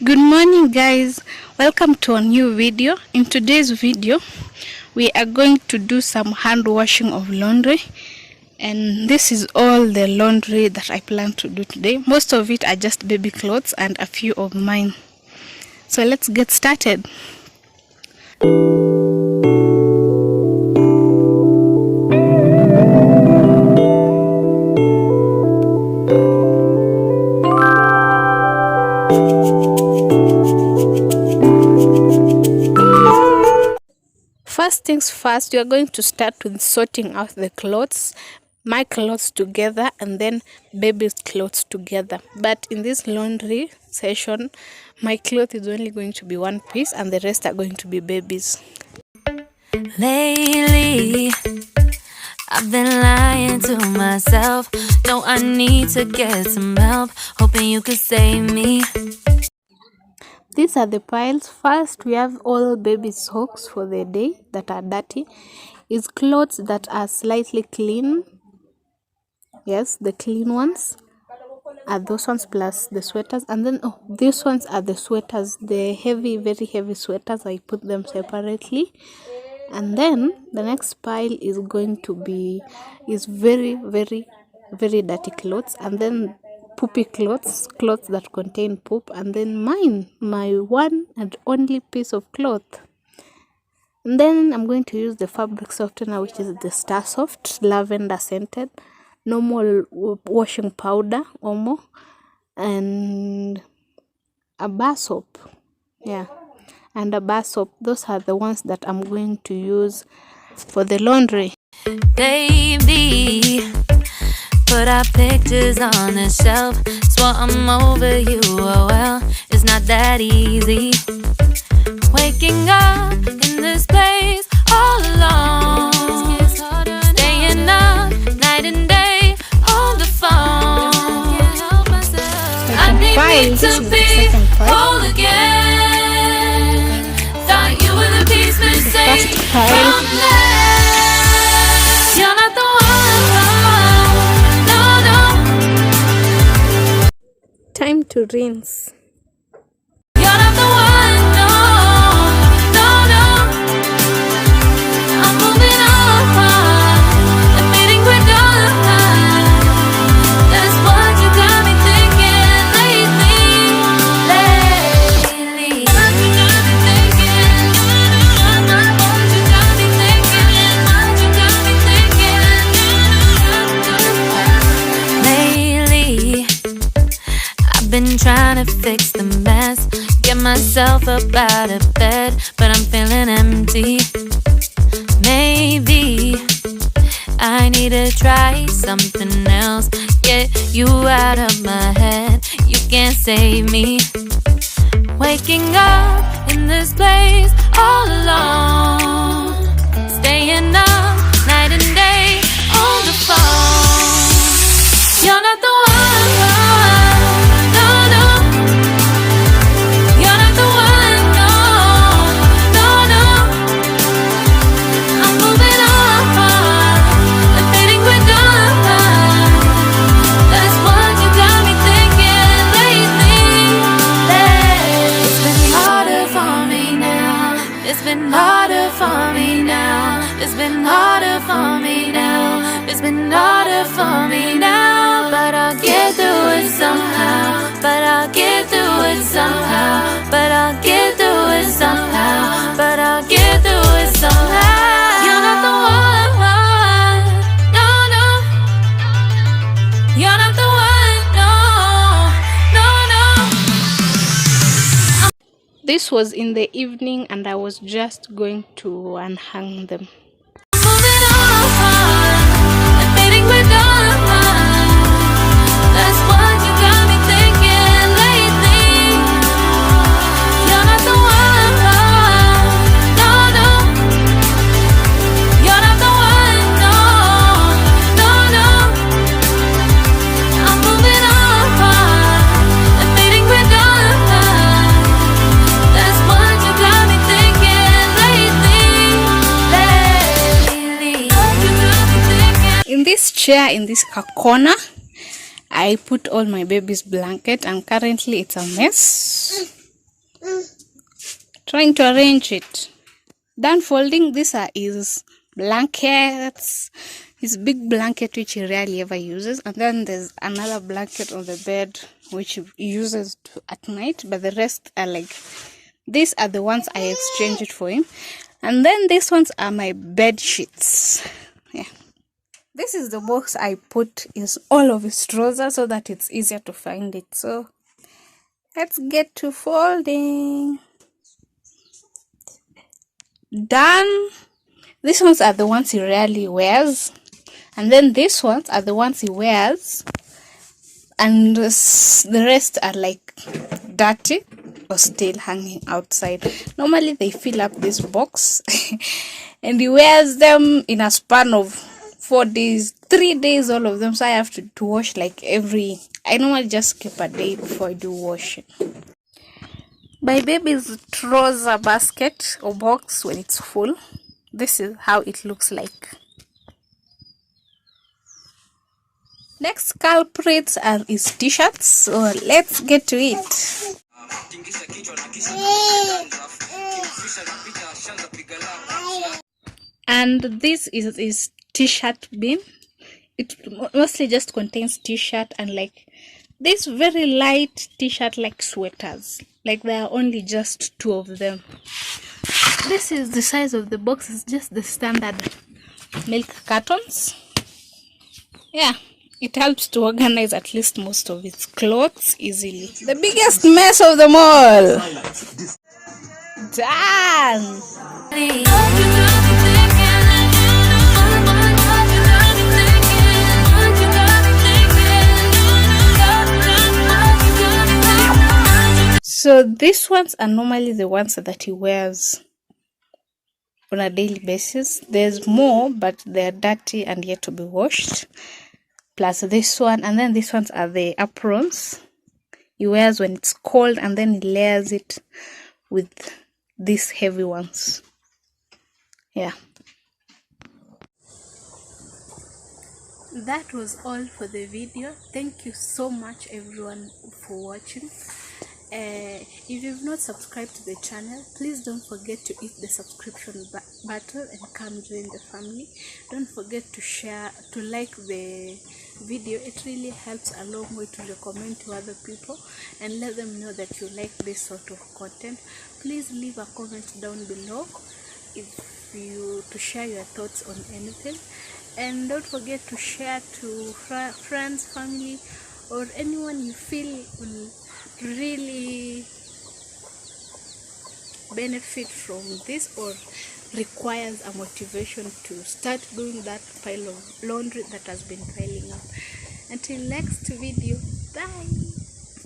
Good morning, guys. Welcome to a new video. In today's video we are going to do some hand washing of laundry, and this is all the laundry that I plan to do today. Most of it are just baby clothes and a few of mine. So let's get started. First things first, you are going to start with sorting out the clothes, my clothes together and then baby's clothes together. But in this laundry session, my cloth is only going to be one piece and the rest are going to be babies. Lately, I've been lying to myself. No, I need to get some help, hoping you could save me. These are the piles. First, we have all baby socks for the day that are dirty. Is clothes that are slightly clean. Yes, the clean ones are those ones plus the sweaters. And then these ones are the sweaters, the heavy, very heavy sweaters. I put them separately. And then the next pile is going to be very, very, very dirty clothes. And then poopy clothes that contain poop, and then my one and only piece of cloth. And then I'm going to use the fabric softener, which is the Star Soft lavender scented, normal washing powder, Omo, and a bar soap. Yeah, and a bar soap. Those are the ones that I'm going to use for the laundry. Baby, put our pictures on the shelf. Swore I'm over you, oh well, it's not that easy. Waking up in this place all alone, staying up night and day on the phone. I need to be whole again. Thought you were the piece missing from left. You're not the one. Time to rinse. You're not the one, no. I'm moving on, admitting we're done. That's what you got me thinking lately. What you got me thinking. What you got me thinking. What you got me thinking. Lately, I've been trying to fix the mess, get myself up out of bed, but I'm feeling empty. Maybe I need to try something else, get you out of my head, you can't save me. Waking up in this place all alone, staying up night and day on the phone. You're not the one. It's been harder for me now. It's been harder for me now. It's been harder for me now. But I'll get through it somehow. But I'll get through it somehow. But I'll get through it somehow. But I'll get through it somehow. You're not the one. No, no. You're not the one. No, no, no. This was in the evening and I was just going to unhang them. Moving on, admitting we're done. That's what you got me thinking lately. You're not the one. No, no. You're not the one. No, no, no. I'm moving on, admitting we're done. That's what you got me thinking lately. In this chair, in this corner, I put all my baby's blanket and currently it's a mess. trying to arrange it. Done folding. These are his blankets, his big blanket which he rarely ever uses, and then there's another blanket on the bed which he uses at night, but the rest are like, these are the ones I exchanged for him. And then these ones are my bed sheets. Yeah, this is the box I put is all of his trousers so that it's easier to find it. So let's get to folding. Done. These ones are the ones he rarely wears, and then these ones are the ones he wears, and the rest are like dirty or still hanging outside. Normally they fill up this box and he wears them in a span of 4 days, 3 days, all of them. So I have to wash like I normally just skip a day before I do washing. My baby's trouser basket or box, when it's full, this is how it looks like. Next culprits are his t-shirts, so let's get to it. And this is his t-shirt bin. It mostly just contains t-shirt and like this very light t-shirt like sweaters. Like there are only just 2 of them. This is the size of the box. It's just the standard milk cartons. Yeah, it helps to organize at least most of its clothes easily. The biggest mess of them all. Done. So these ones are normally the ones that he wears on a daily basis. There's more, but they're dirty and yet to be washed. Plus this one, and then these ones are the aprons he wears when it's cold, and then he layers it with these heavy ones. Yeah. That was all for the video. Thank you so much everyone for watching. If you've not subscribed to the channel, please don't forget to hit the subscription button and come join the family. Don't forget to share, to like the video. It really helps a long way to recommend to other people and let them know that you like this sort of content. Please leave a comment down below to share your thoughts on anything, and don't forget to share to friends, family, or anyone you feel will really benefit from this or requires a motivation to start doing that pile of laundry that has been piling up. Until next video, bye.